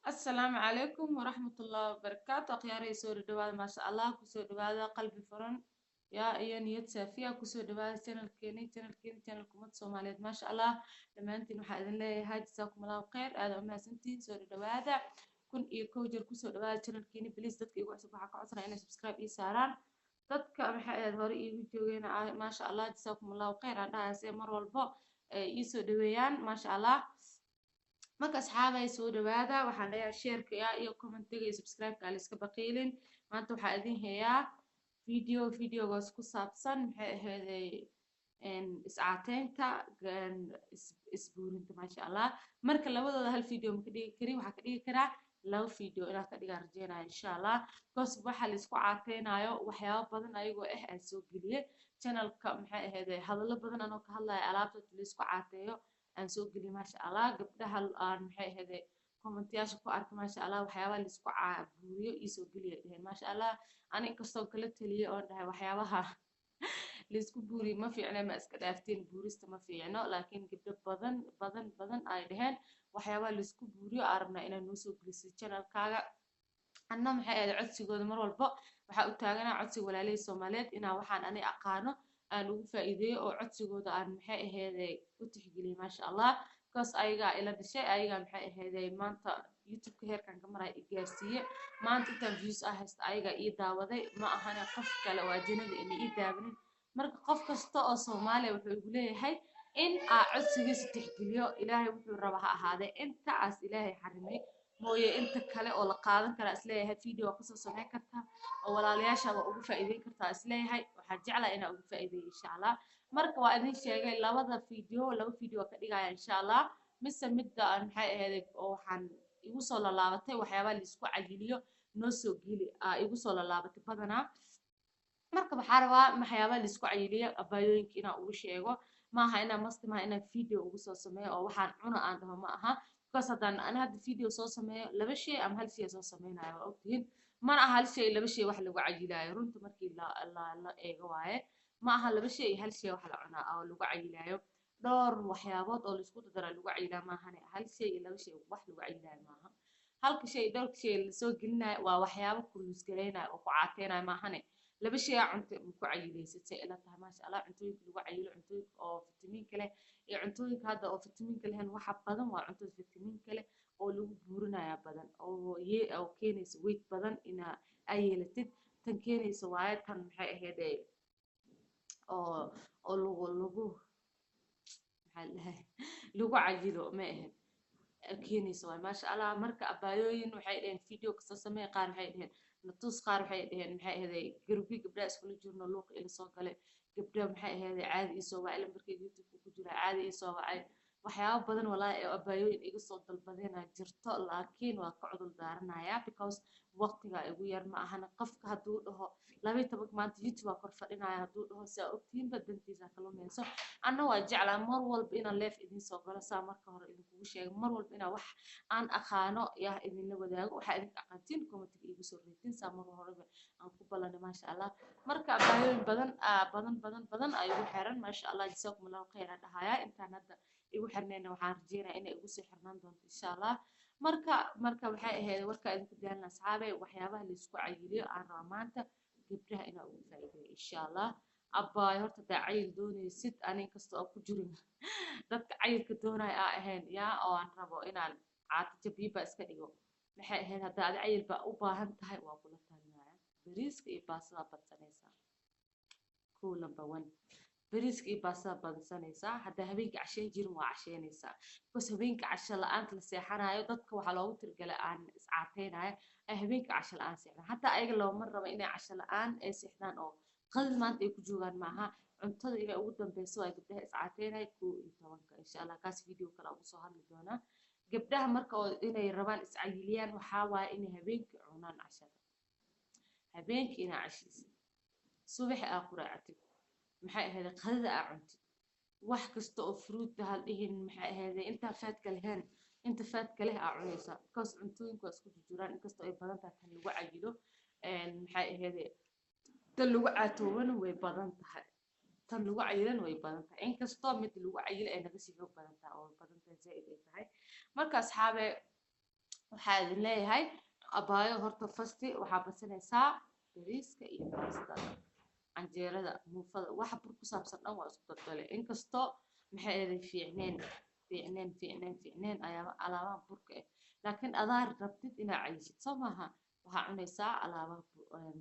السلام عليكم ورحمة الله وبركاته أخياري سوري دوادا ما شاء الله كسو دوادا قلبي فرن يا إيا نيت سافية كسو دوادا channel كمد سوماليد ما شاء الله لما أنتي نوحا إذن لي هاي جزاكم الله خير هذا أمها سنتين سوري دوادا كن إيا كوجر كسو دوادا channel كيني بليز دادك إيقو عسو بحاكو عصرا إنا سبسكرايب إي ساران دادك محا إذن هوري إيقو جوغينا ما شاء الله جزاكم الله خير هذا سي مر والبو إيسو دويان ما شاء الله marka asxaabay soo dhawaada waxaan leeyahay share-ka iyo comment-ga iyo subscribe-ka la iska baqiilin maanta waxaa idin hayaa videogaas ku saabsan maxay ahaydey iscaateynta isbuurinta maasha allah marka labadooda hal video ma ka dhigi karin waxaa ka dhigi karaa laba video inaad ka dhigaan rajeynaya insha allah because waxa la isku caateynayo waxyaabo badan ayagoo aan soo geliyay channel-ka maxay ahaydey hadallo badan anoo ka hadlaya alaabta la isku caateeyo aan soo geliyo maasha allah gabdhaha aan maxay ahaydey commentayaasha ku arkay maasha allah waxyaabaha la isku buuriyo ii soo geliya dheheen maasha allah ani inkastoo kala taliyay oon dhahay waxyaabaha la isku buuriyo ma fiicna ma iska dhaafteen buurista ma fiicno laakiin gabdho badan ay dheheen waxyaabaha la isku buuriyo aan rabnaa inaad noo soo gelisid channel-kaaga anna maxay ahayd codsigooda mar walba waxaa u taaganaa codsiga walaalihii Soomaaliyeed inaa waxaan ani aqaano aan ugu faa'iideeyo oo codsigooda aan maxay ahaydey u tixgeliyay maasha allah because ayaga ila dhashay ayaga maxay ahaydey maanta youtube-ka heerkan ka maray i gaarsiiye maanta intaan views haysta ayaga ii daawaday ma ahana qof kale oo ajnabi inay ii daawanin marka qof kasta oo Soomaaliya wuxuu igu leeyahay in aa codsigiisa tixgeliyo ilaahay wuxuu raba ha ahaadee intaas ilaahay xarimay mooye inta kale oo la qaadan kara isleeyahay video ka soo sameyn kartaa oo walaalayaashaada ugu faa'iideyn kartaa isleeyahay waxaan jeclahay inaan ugu faa'iideeyo insha allah marka waa idin sheegay laba video ka dhigaya insha allah mise midda aan maxay ahayd oo waxaan igu soo laalaabatay waxyaabaha la isku cajiliyo noo soo geli igu soo laalaabatay badanaa marka waxaa rabaa waxyaabaha la isku cajiliyo abaayooyinka inaan ugu sheego maaha inaan mastimaha inaan video ugu soo sameeyo oo waxaan cuna aan dhaho ma aha because haddaan ana hadda video soo sameeyo laba shay ama hal shay soo sameynayo waa ogtihiin mana aha hal shay laba shay wax lagu cajilayo runta markii la eego waaye ma aha laba shay hal shay wax la cunaa oo lagu cajilayo dhowr waxyaabood oo la isku dardara lagu cajilaa maahane hal shay laba shay wax lagu cajilayo maaha halka shay dhowrka shay la soo gelinayo waa waxyaabo kulus galeynayo oo ku caateynayo maahane laba shay cunto ku cajilaysid say ila tahay maasha allah cuntooyinka lagu cajilo cuntooyinka oo fitamiinka leh iyo cuntooyinka hadda oo fitamiinka lehen waxa badan waa cuntada fitamiinka leh oo lagu buurinaya badan oo keenaysa weight badan ina ay yeelatid tan keenaysa waaye tan maxay ahayd oo lagu maxaa lahay lagu cajilo ma ahayd keenaysa waaye maasha allah marka abaayooyin waxay dhaheen video kasta samee qaar waxay dhaheen natus qaar waxay dhaheen maxay ahayd garbi gabdhaha iskula jirno luuq ila soo galay gabdhaha maxay ahayd caadi ii soo wacay markay youtube ku jira caadi ii soo wacay waxyaabo badan walaahi ee abaayooyin iga soo dalbadeen jirto laakiin waa ka cudur daaranayaa because waqtiga igu yar ma ahana qofka hadduu dhaho 12 maanta youtube kor fadhinaya hadduu dhaho saa ogtiin badantiisa kala meeso anna waa jeclaa mar walba inaan leef idin soo galo saa marka hore idinkugu sheego mar walba inaan wax aan aqaano yaa idinla wadaago waxaa idinka aqaantiin commentiga igu soo reetin saa mar horeba aan ku ballanay maasha allah marka abaayooyin badan ay ugu xiran maasha allah jazaakum allahu khayran dhahaya intaan hadda igu xirnayna waxaan rajeynayaa inay igu soo xirnaan doonto insha allah marka waxay ahayd warka idinku daalna asxaabay waxyaabaha la isku cayiliyo aan rabaa maanta gabdhaha inaa ugu faa'iideeyo insha allah abbaay horta daa cayil doonaysid anin kasta oo ku jirin dadka cayilka doonaya aa ahayn yaa oo aan rabo inaan caato jabiiba iska dhigo maxay ahayd haddaa ad cayilba u baahan tahay waa kula talinaya bariiska iyo baasada badsanaysaa cool number 1 bariiska iyo baasada badsanaysaa haddaa habeenkii cashayn jirin waa cashaynaysaa because habeenkii casho la'aanta la seexanayo dadka waxaa loogu tirgalay aan iscaateynayo ay habeenkii casho la'aan seexdaan hataa ayaga looma rabo inay casho la'aan ay seexdaan oo qadad maanta ay ku joogaan maaha cuntada inay ugu dambeyso ay gabdhaha iscaateynaya 11 insha allah kaas video kale ugu soo hadli doonaa gabdhaha marka oo inay rabaan iscayiliyaan waxaa waaye inay habeenkii cunaan cashada habeenkii inaa cashaysid subaxi aa quraacatid maxay ahayd qadada aa cuntid wax kasta oo fruit hal dhihin maxay ahayd inta faadka lehen inta faadka leh aa cunaysaa because cuntooyinku waa isku jiraan inkastoo ay badan tahay tan lagu cayilo maxay ahayd tan lagu caatoobana way badan tahay tan lagu cayilan way badan tahay inkastoo mid lagu cayilo ay naga sii xoog badan tahay oo badan tahay zaid ay tahay marka asxaabe waxaa idin leeyahay abaayo horta fasti waxaa basanaysaa bariiska iyo baastada canjeerada muufada waxa bur ku saabsan dhan waa isku daldale inkastoo maxay eeday fiicneen ayaa alaabaha burka ah laakiin adaa rabtid inaad cayishid soo maaha waxaa cunaysaa alaabaha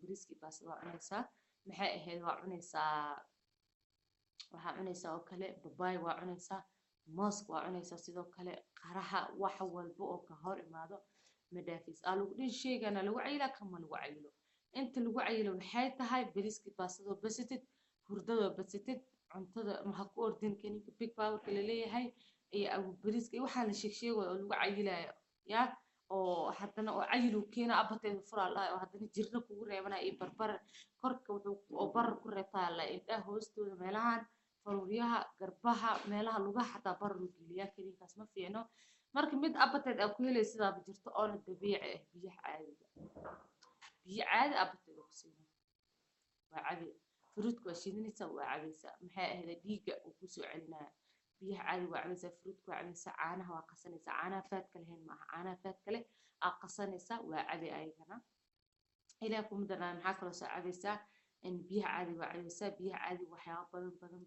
bariiska iyo baastada waa cunaysaa maxay ahayd waa cunaysaa waxaa cunaysaa oo kale babaay waa cunaysaa mooska waa cunaysaa sidoo kale qaraha wax walba oo ka hor imaado madaafiis aa lagu dhihi sheegana lagu cayilaa kama lagu cayilo inta lagu cayilo waxay tahay bariiskii baasadoo basatid hurdadoo basatid cuntada maxaa ku ordin kaninka big powerka laleeyahay iyo abu bariiska iyo waxaa la sheegsheegayo oo lagu cayilayo ya oo haddana oo cayilu keena abateeda furaa lahay oo haddana jirna kugu reebanaya iyo barbar korka wuxuu oo barar ku reebtaa la indhaha hoostooda meelahan faruuryaha garbaha meelaha lugaha xataa barar u geliyaa kaninkaas ma fiicno marka mid abateed aa ku helay sidaaba jirto oona dabiici ah biyaha caadiga biyo caadi abateed ku siina waa cabi fruudka waa shiidanaysaa waa cabaysaa maxay ahayd dhiigga uu kusoo celinaya biyaha caadi waa cabaysaa fruudka waa cabaysaa caanaha waa qasanaysaa caanaha faadka lahayn maaha caanaha faadka leh aa qasanaysaa waa cabi ayagana ilaa kuma darnaa maxaa kaloo soo cabaysaa in biyaha caadi waa cabaysaa biyaha caadi waxyaabo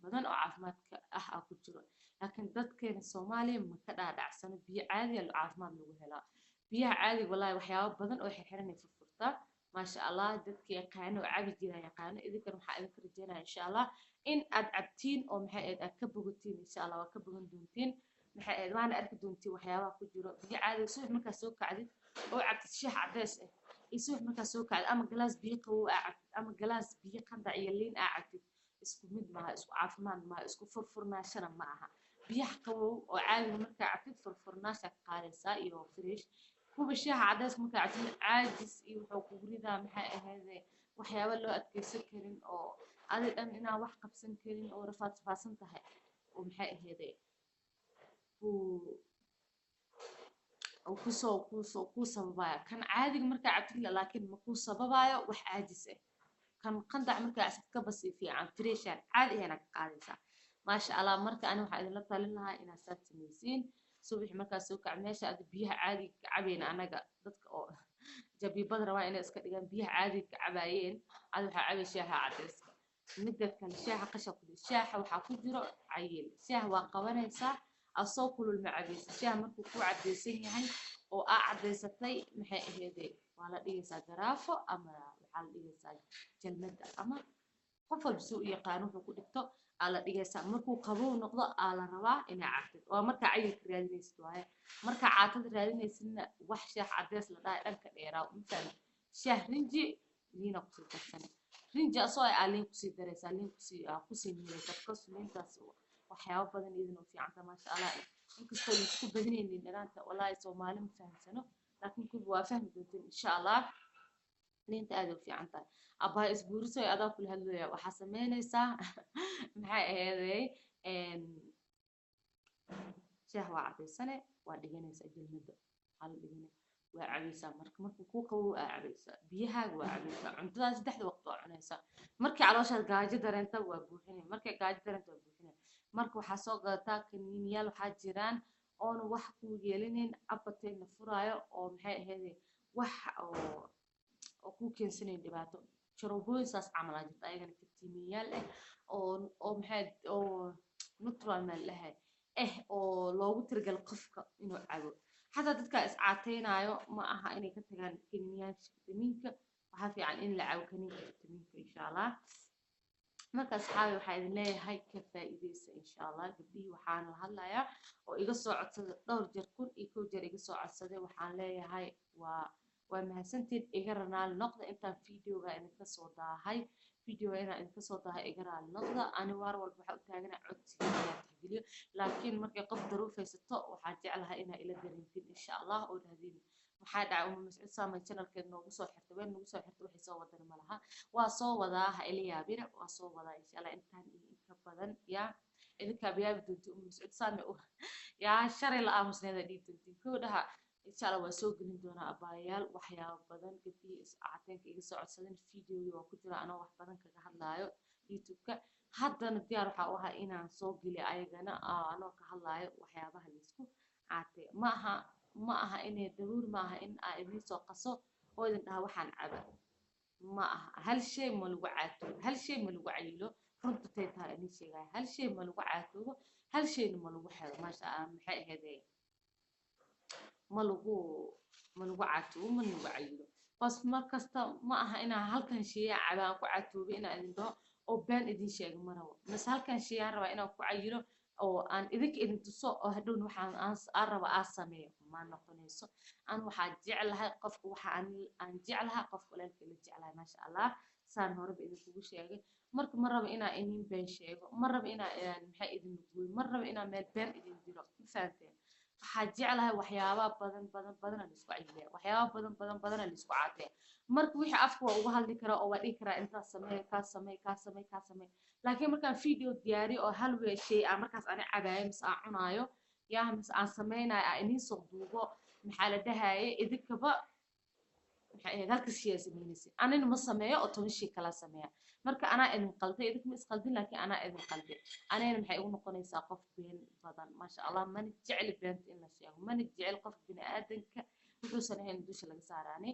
badan oo caafimaadka ah ku jiro laakiin dadkeena Soomaaliya ma ka dhaadhacsano biyo caadi ah caafimaad lagu helaa biyaha caadi wallahi waxyaabo badan oo xirxiran ay furfurtaa maasha Allah dadkii yaqaan oo cabi jira yaqaan idinkan waxa idin rajeynaa insha Allah in aad cabtiin oo maxay aad ka bogatiin insha Allah waa ka bogan doontiin maxay aad waana arki doontiin waxyaabaha ku jiro biyo caadi subax markaa soo kacdid oo cabtid shaah cadays ah isoo markaa soo kacdid ama glass biyo qabow aa cabtid ama glass biyo qandac iyo liin aa cabtid isku mid maaha isku caafimaad maaha isku furfurnaashana ma aha biyaha qabow oo caadiga markaa cabtid furfurnaasha ka qaadaysaa iyo fresh kuba shaaha cadays markaa cabtid caajis iyo wuxuu kugu ridaa maxay ahayd waxyaabo loo adkeysan karin oo adi dhan inaan wax qabsan karin oo rafaadsan tahay oo maxay ahayd ku sababaya kan caadiga markaa cabtid laakiin ma ku sababayo wax caajis ah kan qandac markaa asid ka basi fiican freshan caadi ahna ka qaadaysaa maasha Allah marka ani waxa idin la talin lahaa inaad saad sameeysiin subax markaa soo kac meesha aad biyaha caadi ka cabayna anaga dadka oo jabibada rabaa inay iska dhigaan biyaha caadi ka cabayeen aad waxa cabay shaaha cadayska midda kale shaaha qasha ku shaaha waxa ku jiro cayil shaaha waa qabanaysaa asoo kulul macabiis shaaha markuu ku cadaysan yahay oo aa cadaysatay maxay ahaydee waa la dhigaysaa garaafo ama waxaa la dhigaysaa jalmada ama qof walba soo yaqaan wuxuu ku dhigto aa la dhigaysaa markuu qabow noqdo aa la rabaa inaa cabtid waa markaa cayilka raadinaysid waaye markaa caatada raadinaysidna wax shaah cadays la dhahay dhanka dheeraa مثلا shaah rinji liina kusii darsan rinji asoo ay liin kusii daraysaa liin kusii miiraysaa because liintaas waxyaabo badan idin u fiicanta maasha Allah inkastoo isku badinaynin dhanaanta wallahi Soomaali ma fahamsano laakiin kuwa waa fahmi doontiin insha Allah liinta aad u fiican tahay abaa isbuuriso adaa kula hadlaya waxa sameynaysaa maxay ahaydey shaah waa cabaysane waa dhiganaysaa jalmada hal dhigane waa cabaysaa markuu ku qabow aa cabaysaa biyahaaga waa cabaysaa cuntada saddexda waqti waa cunaysaa markii calooshaad gaajo dareenta waa buuxinay markay gaajo dareenta waa buuxinay marka waxaa soo gadataa kaniiniyaal waxaa jiraan oon wax ku yeelinin appetite furaayo oo maxay ahaydey wax oo ku keensanayn dhibaato sharobooyinsaas camal aa jirta ayagana fitamiinyaal ah oo maxay oo neutral meel lahay oo loogu tiragal qofka inuu cabo xataa dadka is caateynayo ma aha inay ka tagaan kaniiniyaasha fitamiinka waxaa fiican in la cabo kaniinka fitamiinka insha Allah marka asxaabi waxaa idin leeyahay ka faa'iideysa insha Allah gabdhihii waxaan la hadlayaa oo iga soo codsaday dhowr jeer kun iyo kow jeer iga soo codsaday waxaan leeyahay waa mahadsantiin iga ranaal noqda intaan videoga idinka soo daahay videoga inaan idinka soo daahay iga ranaal noqda ani war walba waxa u taagana codsiga inaan tixgeliyo laakiin markay qof daruufaysato waxaan jeclahay inaa ila dareemtiin insha Allah oo dhahdin maxaa dhacay mas'uud saamay channelkeed noogu soo xirtay ween noogu soo xirtay waxay soo wadan malaha waa soo wadaa ha ila yaabina waa soo wadaa insha Allah intaan inka badan ya idinka biyaabi doonto mas'uud saamay ya shari la aamusneeda dhiibtantiin koodaha insha Allah waa soo gelin doonaa abaayaal waxyaabo badan gabdhii is caateenka iga soo codsadeen videoga waa ku jira anoo wax badan kaga hadlaayo youtube-ka haddana diyaar waxa u ahaa inaan soo geliyo ayagana anoo ka hadlaayo waxyaabaha la isku caatay ma aha ma aha inay daruuri ma aha in aa idin soo qaso oo idin dhaha waxaan caba ma aha hal shay ma lagu caatoobo hal shay ma lagu cayilo runta tay tahay idin sheegaya hal shay ma lagu caatoobo hal shayna ma lagu xiro maasha allah maxay ahayd ma lagu caatoobo ma lagu cayilo bas mar kasta ma aha inaa halkan shay cabaan ku caatoobo inaa idin dhaho oo been idin sheego ma rabo mas halkan shay aan rabaa inaan ku cayilo oo aan idinka idin tuso oo hadhowna waxaan aan raba aan sameeyo ma noqonayso aan waxaa jeclahay qofka waxa aan jeclahay qof walaalkay la jeclahay maasha allah saan horeba idinkugu sheegay marka ma rabo inaa idin been sheego ma rabo inaa maxay idin gooyo ma rabo inaa meel been idin diro ma fahanteen waxaa jeclahay waxyaaba badan la isku cayilaya waxyaaba badan la isku caataya marka wixii afka waa uga hadli karaa oo waa dhihi karaa intaas samee kaa samee laakiin markaan video diyaariyo oo hal weel shay aan markaas ani cabaayo mise aan cunaayo yaa mise aan sameynayo aan idiin soo duubo maxaa la dhahaye idinkaba maxay ahayd halkas shay sameynaysa anina ma sameeyo oo 10 shay kala sameeya marka anaa idin qalday idinka ma isqaldin laakiin anaa idin qalday anayna maxay ugu noqonaysaa qof been badan maasha allah mana jecel beenta in la sheego mana jecel qof bini aadanka wuxuusan ahayn dusha laga saaraanay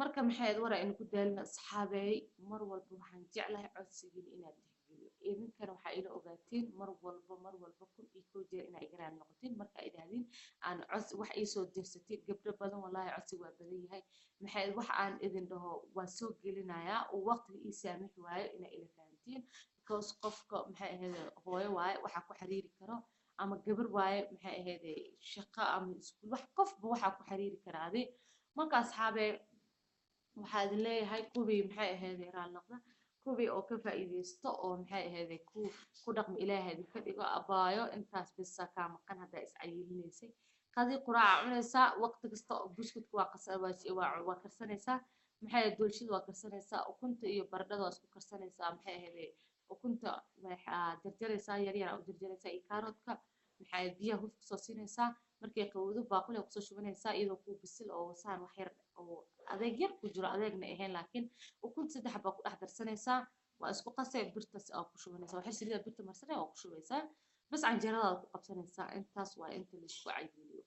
marka maxay wara in ku daalna asxaabay mar walba waxaan jeclahay codsigiina inaad tixgeliyo idinkana waxa ila ogaateen mar walba kun iyo koo jeer inay iga raali noqoteen marka ay dhahdeen aan cod wax ay soo dirsateen gabdho badan wallahi codsi waa badan yahay maxay wax aan idin dhaho waa soo gelinayaa oo waqti ii saamix waayo inay ila fahantiin because qofka maxay ahayd hooyo waaye waxa ku xiriiri karo ama gabar waaye maxay ahayd shaqo ama iskuul wax qofba waxa ku xiriiri karaade marka asxaabay waxaa idin leeyahay kuwii maxay ahayd raali noqda kuwii oo ka faa'iideysto oo maxay ahayd ku dhaqmi ilaahay ka dhigo abaayo intaas bisa ka maqan hada is cayilinaysay qadi quraac cunaysa waqti kasta oo buskudka waa karsanaysaa maxay doolshida waa karsanaysaa ukunta iyo baradhada waa isku karsanaysaa maxay ahayd ukunta waxaa jarjaraysaa yar yar oo jarjaraysaa iyo kaaroodka maxay biyaha huf kusoo siinaysaa markay qawdo baaquli kusoo shubanaysaa iyadoo ku bisil oo saan wax yar oo adeeg yar ku jiro adeegna ahayn laakiin ukunta saddex baa ku dhex darsanaysaa waa isku qasay birtas oo ku shubanaysaa waxa saliida birta marsanay oo ku shubaysaa bas canjeerada ku qabsanaysaa intaas waa inta la isku cayiliyo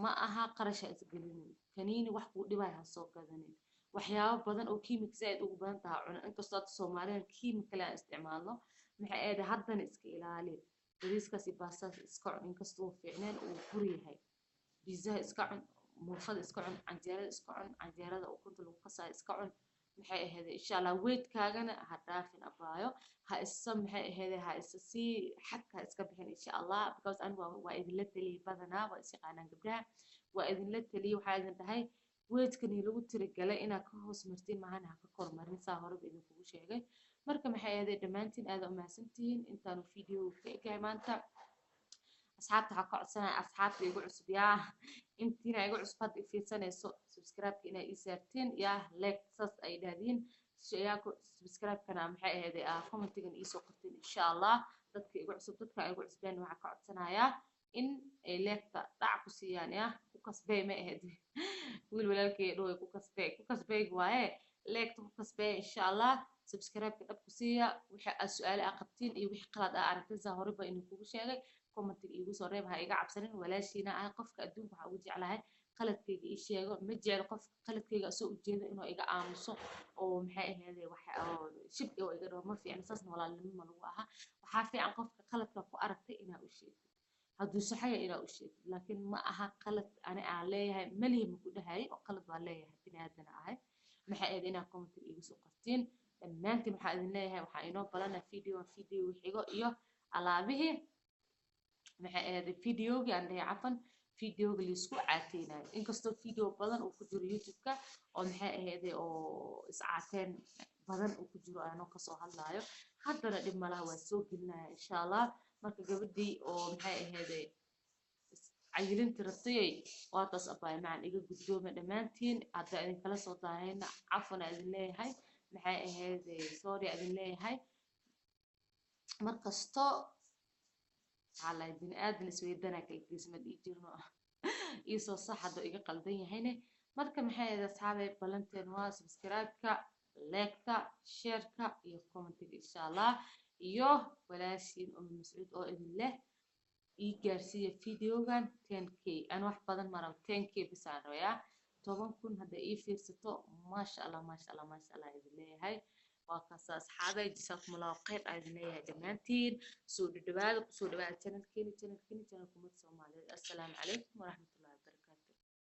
ma aha qarasha isgelinin kaniini wax ku dhibay ha soo gadanin waxyaabo badan oo kiimik zaid ugu badan tahay cuna inkastoo Soomaaliyeed kiimik kale isticmaalno maxay ahayd haddana iska ilaali bariiskaas iyo baastaas iska cun inkastoo fiicneen uu bur yahay pizza iska cun muufada iska cun canjeerada ukunta lagu qasayo iska cun maxay ahayd insha Allah weedkaagana ha dhaafin abaayo ha isa maxay ahayd ha isa si xadka iska bixin insha Allah because an waa idin la taliye badanaa waa is yaqaanaan gabdhaha waa idin la taliye waxaa idin dhahay weedkani lagu tirigalay inaad ka hoos martiin mahana ha ka kormarin saa horeba idinkugu sheegay marka maxay ahayd dhamaantiin aad u mahadsantihiin intaanu video ka egay maanta asxaabta waxa ka codsanaya asxaabta igu cusub yaa intiina igu cusub had fiirsanayso subscribe ina ii saarteen yaa like sas ay dhaadeen yaa ku subscribe kana maxay ahayd commentigan ii soo qorteen insha Allah dadka igu cusbeen waxa ka codsanaya in ay leegta dhac ku siiyaan yaa ku kasbay ma ahayd wiil walaalkay dhooy ku kasbay waaye leegta ku kasbay insha Allah subscribe ka dab ku siiya wixii su'aalo qabtiin iyo wixii qalad aragtida horeba inuu kugu sheegay commentiga igu soo reeb ha iga cabsanin walaashiina ah qofka adduunka waxa ugu jeclahay qaladkayga ii sheego ma jecel qof qaladkayga soo u jeedo inuu iga aamuso oo maxay ahayd waxa shib oo iga dhaw ma fiicna saasna walaalnimo lagu aha waxa fiican qofka qaladka ku aragtay inaa u sheegto hadduu saxaya inaa u sheegto laakiin ma aha qalad ani aan leeyahay malihi ma ku dhahay oo qalad baa leeyahay bini'aadan ahay maxay ahayd inaa commentiga igu soo qortiin dhammaantiin waxaa idin leeyahay waxaa inoo balana video xigo iyo alaabihii maxay ahayd videogi aan dhahay cafan videoga la isku caateynayo inkastoo video badan uu ku jiro youtube-ka oo maxay ahayd oo is caateen badan uu ku jiro aanoo ka soo hadlaayo haddana dhib malaha waa soo gelinaya insha Allah marka gabadhii oo maxay ahayd cayilinta rabtay waa taas abaay macaan iga guddooma dhamaantiin hadda idin kala soo daahayna cafan idin leeyahay maxay ahayd sorry idin leeyahay markasto على بني آدم سويدنا كالجسم الإيجرنا إيسو صح هذا إيجا قلبين هنا مركب محيي أصحابي بلنتين سبسكرايب كا لايك كا شير كا كومنت إن شاء الله ولا شيء أم مسعود أو إذن الله gaarsiiya videogan 10k aan wax badan maran 10k bisaan rooya 10,000 hada fiirsato maasha Allah idin leeyahay waa kaas asxaabay jazakumullahu khayr idin leeyahay dhamaantiin soo dhawaada channelkeena channelkumad Soomaaliyeed assalaamu calaykum waraxmatullahi